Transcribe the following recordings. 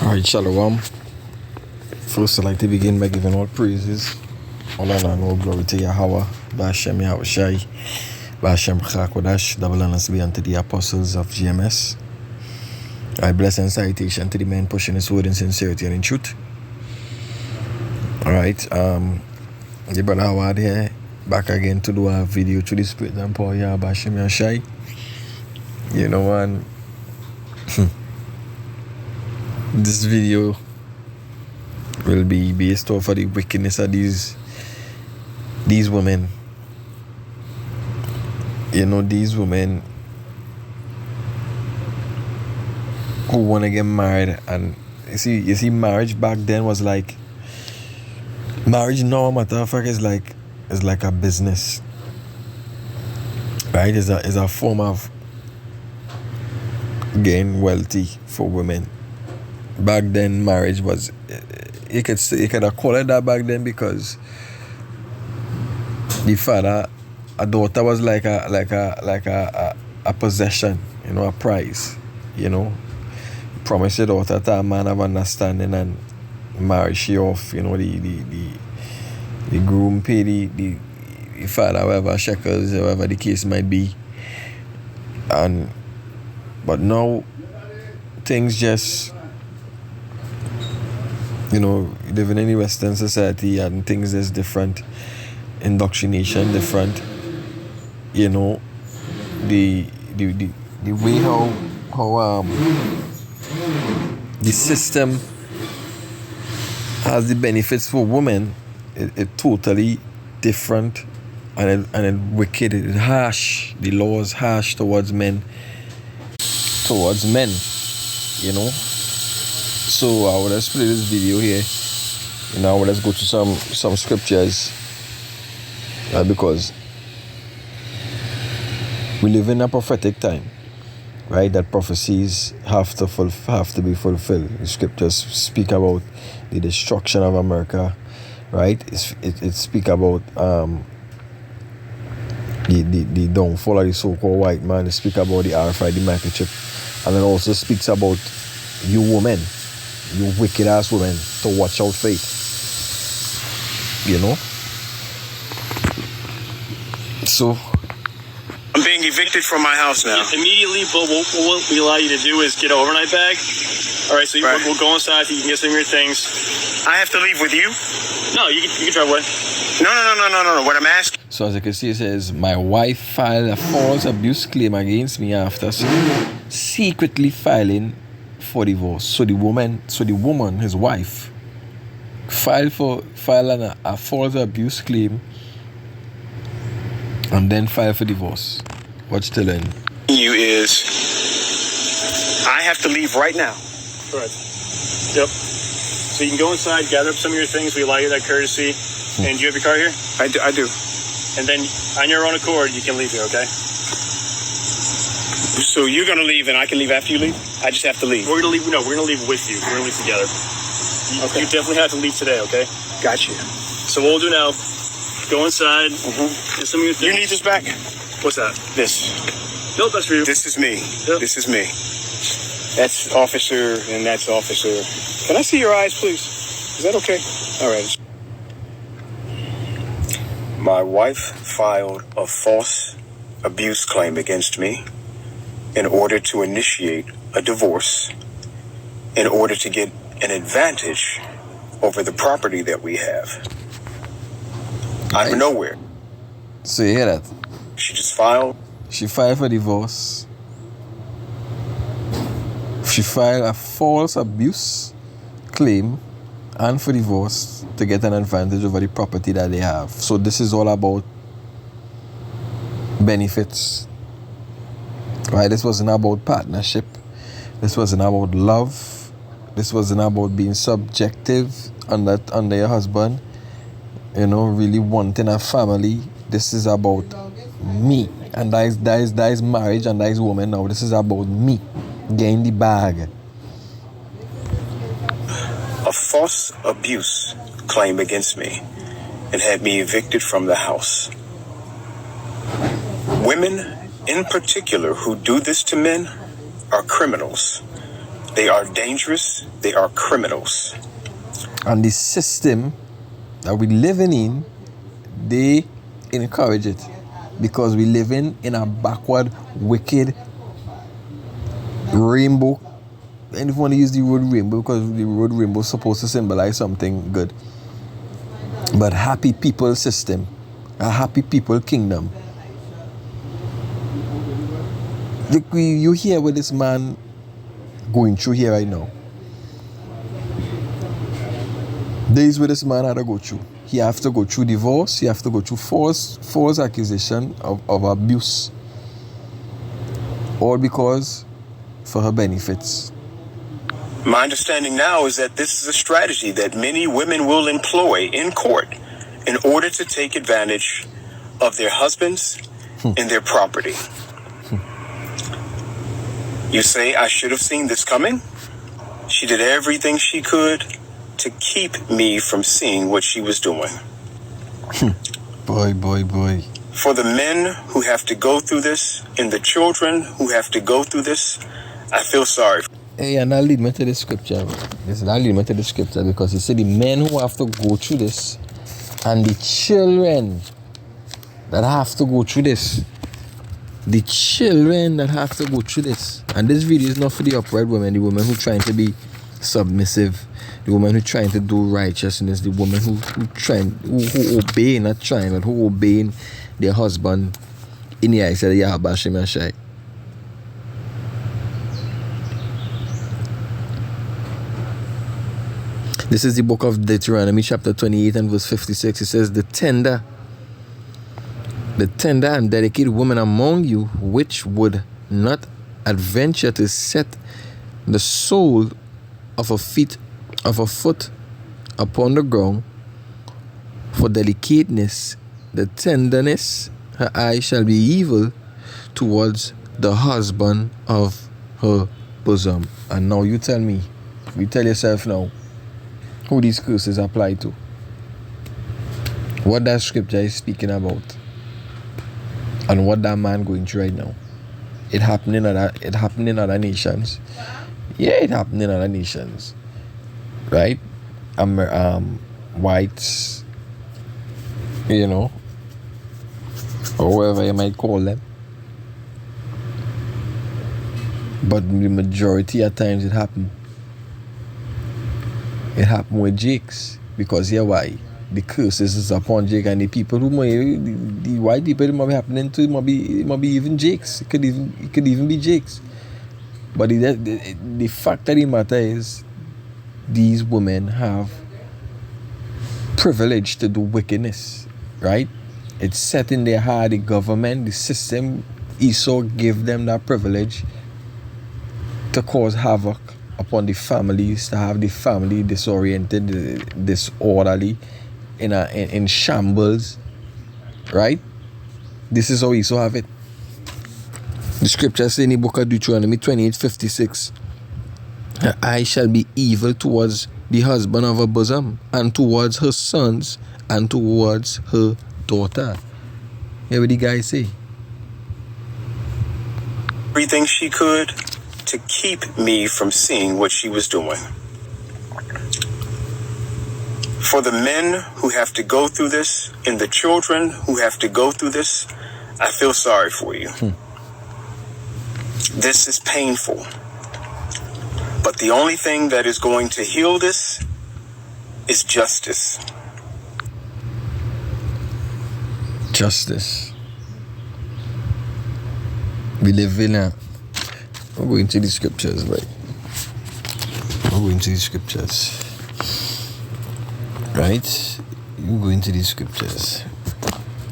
Alright, Shalom. First, I'd like to begin by giving all praises, honor and all glory to Yahweh, Ba'ashem Yahushai, Ba'ashem Chakodash, double honors be unto the apostles of GMS. I bless and citation to the men pushing his word in sincerity and in truth. Alright, the brother Howard here, back again to do a video to the Spirit and power, Ba'ashem Yahushai. You know, and this video will be based off of the wickedness of these women. You know, these women who want to get married, and you see marriage back then was like, marriage now, matter of fact, is like a business, right? It's a form of getting wealthy for women. Back then, marriage was, you could have called it that back then, because the father, a daughter was like a possession, you know, a prize, you know. You promise your daughter to a man of understanding and marry she off, you know, the groom pay the father whatever shekels, whatever the case might be. But now things just, you know, living in the Western society and things is different, indoctrination different, you know, the way how the system has the benefits for women, it totally different, and it wicked, it harsh, the law is harsh towards men, you know. So I will just play this video here. Now let's go to some scriptures, because we live in a prophetic time, right? That prophecies have to be fulfilled. The scriptures speak about the destruction of America, right? It speak about the downfall of the so-called white man. It speak about the RFID microchip, and it also speaks about you women, you wicked ass women, to watch out for it. You know? So I'm being evicted from my house now. Immediately, but what we allow you to do is get an overnight bag. All right, so we'll go inside. You can get some of your things. I have to leave with you? No, you can drive away. No. What I'm asking. as you can see, it says, my wife filed a false abuse claim against me after secretly filing for divorce. So the woman, his wife, filed a false abuse claim and then filed for divorce. What's still in? You is, I have to leave right now. Correct. Yep. So you can go inside, gather up some of your things. We allow you that courtesy. And do you have your car here? I do. And then on your own accord, you can leave here, okay? So you're going to leave and I can leave after you leave? I just have to leave. We're going to leave. No, we're going to leave with you. We're going to leave together. Okay. You definitely have to leave today, okay? Got you. So what we'll do now, go inside, get some of your things. You need this back? What's that? This. Nope, that's for you. This is me. Yep. This is me. That's officer and that's officer. Can I see your eyes, please? Is that okay? All right. My wife filed a false abuse claim against me in order to initiate a divorce, in order to get an advantage over the property that we have. I'm nowhere. So you hear that? She just filed. She filed for divorce. She filed a false abuse claim and for divorce to get an advantage over the property that they have. So this is all about benefits, right? This wasn't about partnership. This wasn't about love. This wasn't about being subjective under your husband, you know, really wanting a family. This is about me, and that is marriage, and that is woman. Now this is about me getting the bag. A false abuse claim against me and had me evicted from the house. Women in particular who do this to men are criminals. They are dangerous. They are criminals. And the system that we living in, they encourage it because we living in a backward, wicked rainbow. And if you want to use the word rainbow, because the word rainbow is supposed to symbolize something good, but happy people system, a happy people kingdom. Look, you hear what this man going through here right now. Days where this man had to go through. He have to go through divorce. He have to go through false accusation of abuse. All because for her benefits. My understanding now is that this is a strategy that many women will employ in court in order to take advantage of their husbands and their property. You say, I should have seen this coming? She did everything she could to keep me from seeing what she was doing. Boy. For the men who have to go through this and the children who have to go through this, I feel sorry. Hey, and I'll lead me to the scripture. Listen, I'll lead me to the scripture because you see the men who have to go through this and the children that have to go through this. The children that have to go through this. And this video is not for the upright women, the women who trying to be submissive, the woman who trying to do righteousness, the woman who obey, not trying, but who obeying their husband in the eyes of the Yahweh Shem Yashai. This is the book of Deuteronomy chapter 28 and verse 56. It says, the tender and dedicated woman among you which would not adventure to set the sole of a foot upon the ground for delicateness, the tenderness, her eye shall be evil towards the husband of her bosom. And now you tell me, you tell yourself now, who these curses apply to. What that scripture is speaking about. And what that man going through right now. It happening in other nations. Yeah, it happened in other nations. Right? Whites, you know, or whatever you might call them. But the majority of times it happened. It happened with Jakes. Because here why? The curses is upon Jake, and the people who the white people it might be happening to, it might be even Jakes. It could even be Jakes. But the fact of the matter is, these women have privilege to do wickedness, right? It's set in their heart. The government, the system, Esau give them that privilege to cause havoc upon the families, to have the family disoriented, disorderly, in shambles, right? This is how Esau have it. The scripture says in the book of Deuteronomy 28:56, her eye shall be evil towards the husband of her bosom, and towards her sons, and towards her daughter. Hear what the guy say? Everything she could to keep me from seeing what she was doing. For the men who have to go through this and the children who have to go through this, I feel sorry for you. This is painful. But the only thing that is going to heal this is justice. Justice. We live in a... We're going to the scriptures, right? We're going to the scriptures. Right? You go into the scriptures.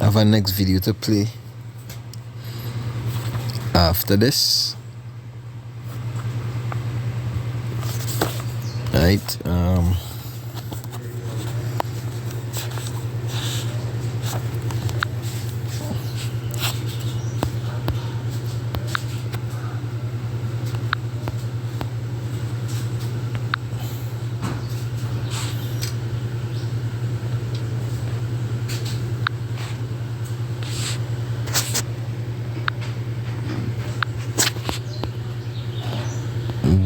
I have a next video to play after this. Right?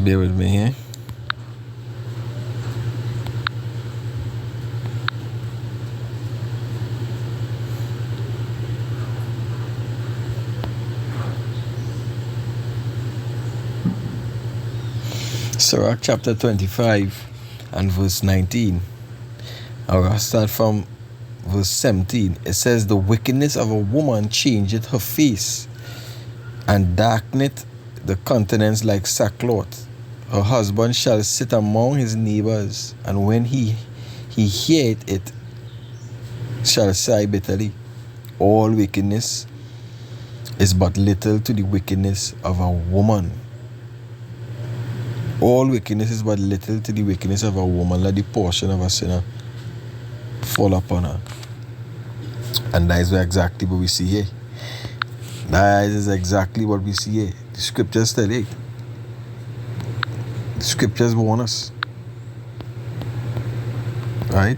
bear with me here. Sirach chapter 25 and verse 19. I'll start from verse 17. It says, the wickedness of a woman changeth her face, and darkeneth the countenance like sackcloth. Her husband shall sit among his neighbors, and when he heareth it, shall sigh bitterly. All wickedness is but little to the wickedness of a woman. All wickedness is but little to the wickedness of a woman. Let the portion of a sinner fall upon her. And that is exactly what we see here. That is exactly what we see here. The scriptures tell it. The scriptures warn us. Right?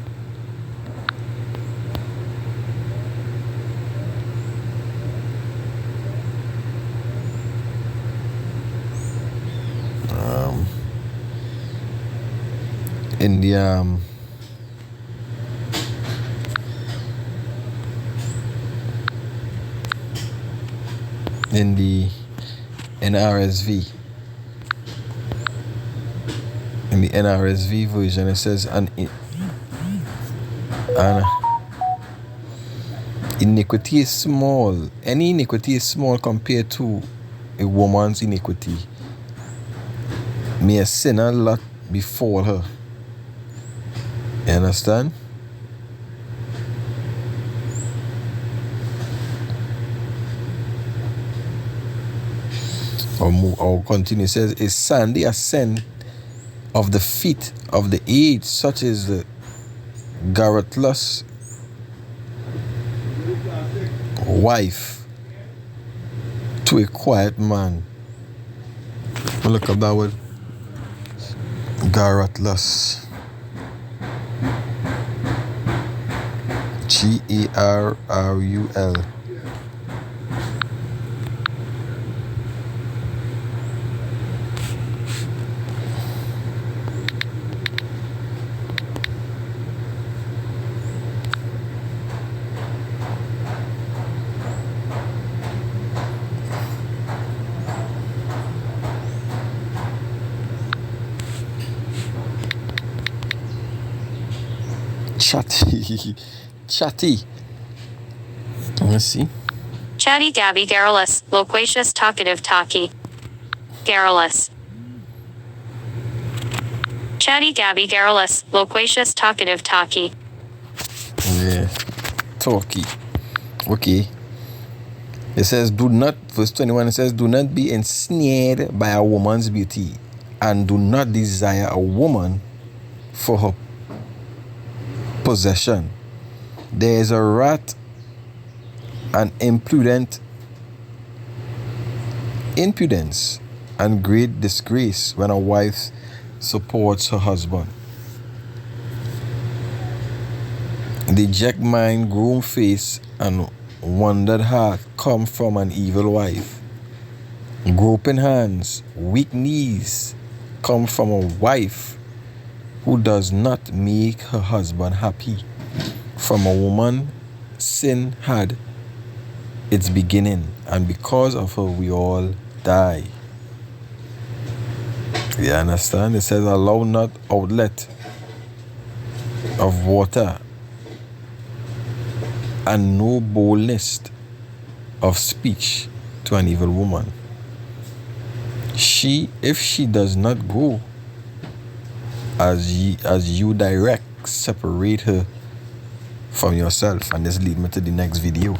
In the NRSV, in the NRSV version, it says an iniquity is small. Any iniquity is small compared to a woman's iniquity. May a sinner lot befall her. You understand? Or continue. It says, is sandy ascent of the feet of the aged, such as the garrulous wife to a quiet man. Look up that word. Garrulous. Gerrul. Chatty. Let's see. Chatty, dabby, garrulous, loquacious, talkative, talky. Garrulous. Chatty, dabby, garrulous, loquacious, talkative, talky. Yeah. Talky. Okay. It says, verse 21, it says, do not be ensnared by a woman's beauty, and do not desire a woman for her possession. There is a wrath and impudence and great disgrace when a wife supports her husband. The jack mind, groom face, and wondered heart come from an evil wife. Groping hands, weak knees come from a wife who does not make her husband happy. From a woman, sin had its beginning, and because of her we all die. You understand? It says, allow not outlet of water, and no boldness of speech to an evil woman. If she does not go as you direct, separate her from yourself. And this leads me to the next video.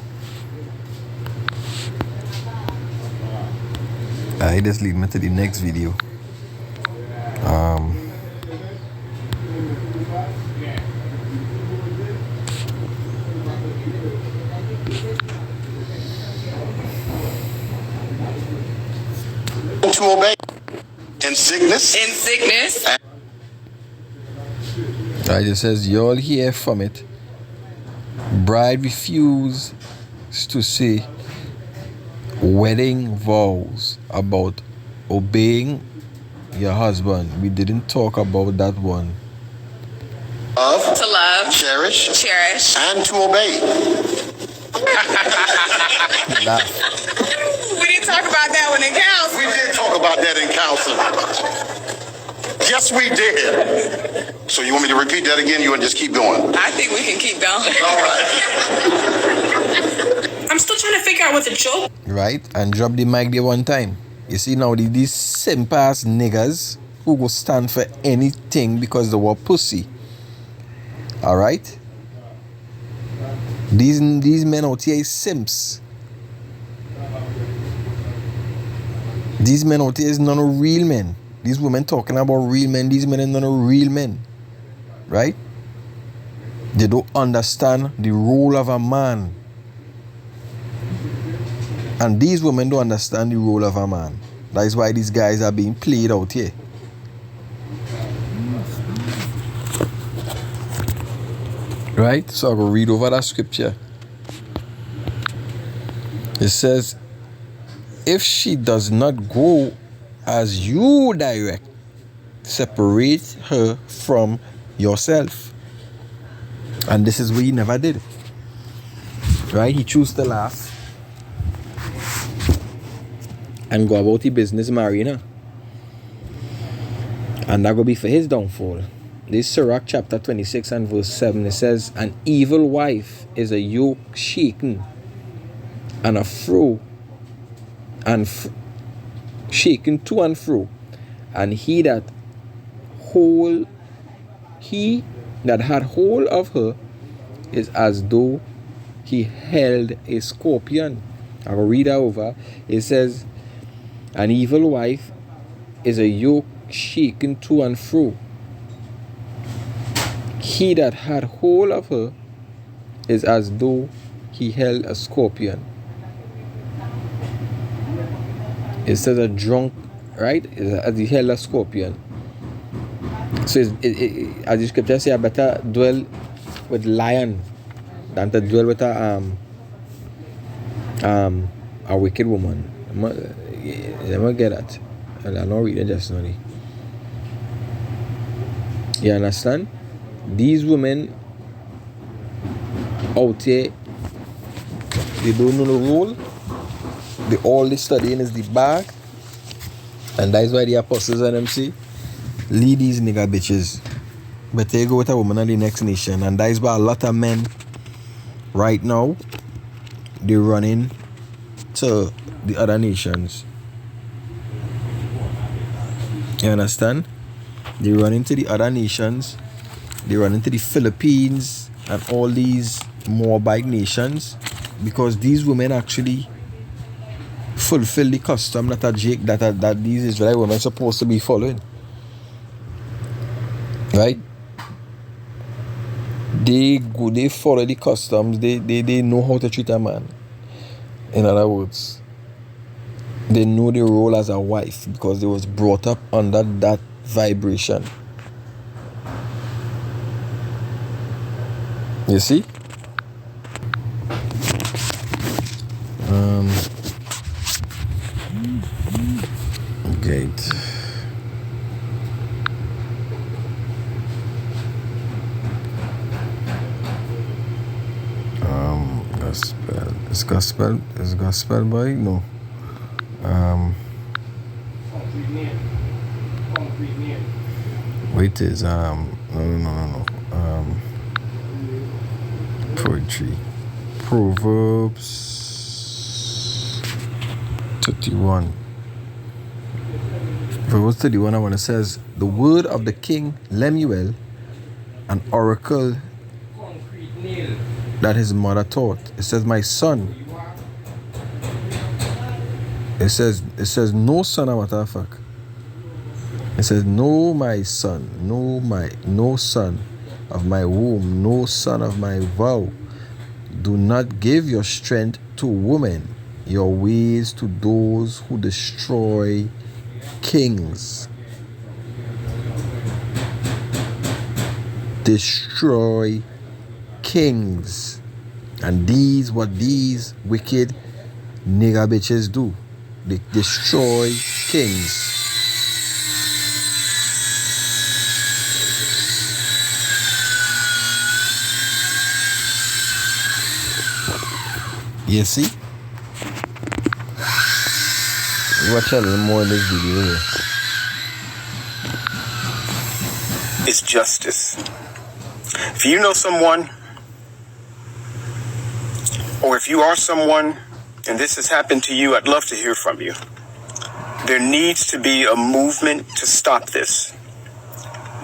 This leads me to the next video. To obey in sickness. It says, you all hear from it. Bride refuse to say wedding vows about obeying your husband. We didn't talk about that one. To love, cherish, and to obey. Laugh. We didn't talk about that one in council. We did talk about that in council. Yes, we did. So you want me to repeat that again? You want to just keep going? I think we can keep going. All right. I'm still trying to figure out what the joke. Right? And drop the mic there one time. You see now these simple ass niggas who go stand for anything because they were pussy. Alright? These men out here is simps. These men out here is none of real men. These women talking about real men. These men are none of real men. Right? They don't understand the role of a man. And these women don't understand the role of a man. That is why these guys are being played out here. Right? So I will read over that scripture. It says, if she does not go as you direct, separate her from yourself. And this is what he never did. Right? He chose to laugh and go about his business marrying her. And that will be for his downfall. This is Sirach chapter 26 and verse 7. It says, an evil wife is a yoke shaken and a fro and shaken to and fro, and he that had hold of her is as though he held a scorpion. I will read that over. It says, an evil wife is a yoke shaken to and fro. He that had hold of her is as though he held a scorpion. It says a drunk, right? As he held a scorpion. So as the scripture says, I better dwell with lion than to dwell with a wicked woman. Let me get that. I'm not reading just now. You understand? These women out here, they don't know the role. All they studying is the bag. And that is why the apostles and them say, lead these nigga bitches. But they go with a woman of the next nation. And that is why a lot of men right now, they're running to the other nations. You understand? They run into the other nations. They run into the Philippines and all these Moabite nations, because these women actually fulfill the custom that these Israelite women are supposed to be following. Right? They follow the customs. They know how to treat a man. In other words, they know the role as a wife because they was brought up under that vibration. You see? Gate. Gospel. Is gospel boy? No. Wait, is no. Poetry. Proverbs 31. Proverbs 31, I want to says, the word of the king Lemuel, an oracle that his mother taught. It says, my son. It says, no son, what the fuck? It says, no, my son, no son of my womb, no son of my vow. Do not give your strength to women, your ways to those who destroy kings. Destroy kings. And what these wicked nigger bitches do. They destroy kings. You see? Watch a little more in this video here. It's justice. If you know someone, or if you are someone, and this has happened to you, I'd love to hear from you. There needs to be a movement to stop this.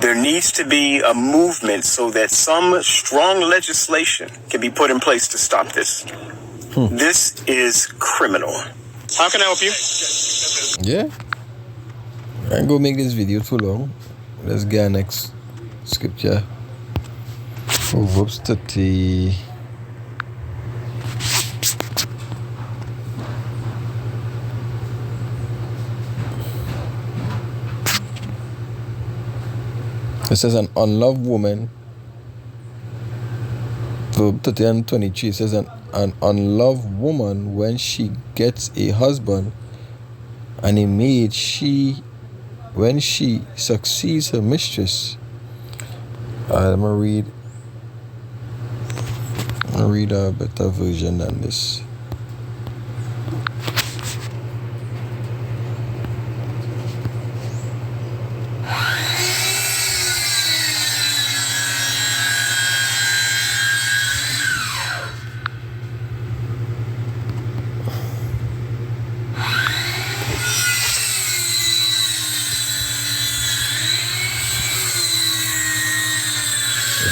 There needs to be a movement so that some strong legislation can be put in place to stop this. This is criminal. How can I help you? Yeah. I ain't gonna make this video too long. Let's get our next scripture. Proverbs 30. It says an unloved woman. Verb 30 and 23 says an unloved woman, when she gets a husband and a maid, when she succeeds her mistress. I'm gonna read a better version than this.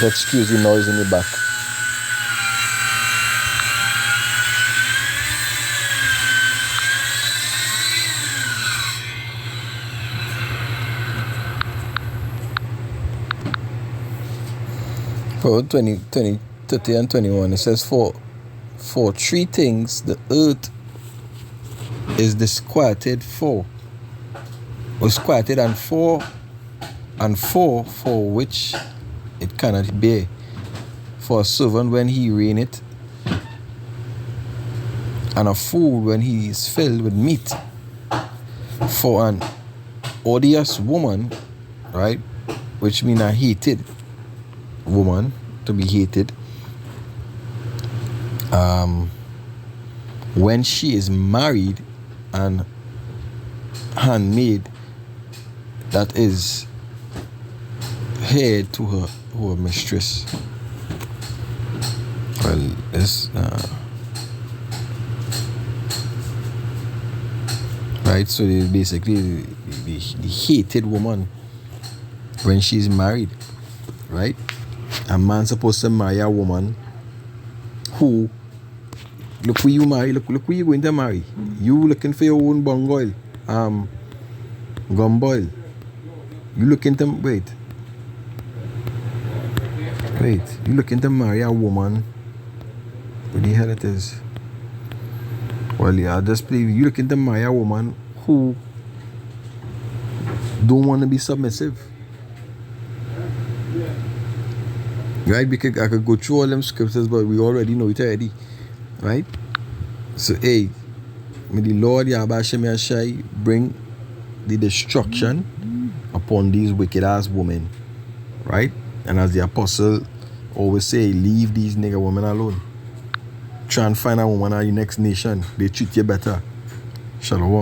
Excuse the noise in the back. Proverbs 30 and 21, it says, for three things the earth is disquieted for. Disquieted, and four for which it cannot bear. For a servant when he reigneth, and a fool when he is filled with meat. For an odious woman, right, which means a hated woman, to be hated, when she is married, and handmaid that is head to her mistress. Well, this right, so basically the hated woman when she's married, right? A man's supposed to marry a woman who, look who you marry, look who you going to marry. You looking for your own bungoil, gumboil. You looking to wait. You looking to marry a woman. What the hell it is? Well, yeah, just believe you looking to marry a woman who don't want to be submissive. Right? Because I could go through all them scriptures, but we already know it already. Right? So, hey, may the Lord Yahweh Shem Yashai bring the destruction upon these wicked ass women. Right? And as the apostle always say, leave these nigger women alone. Try and find a woman in the next nation. They treat you better. Shalom.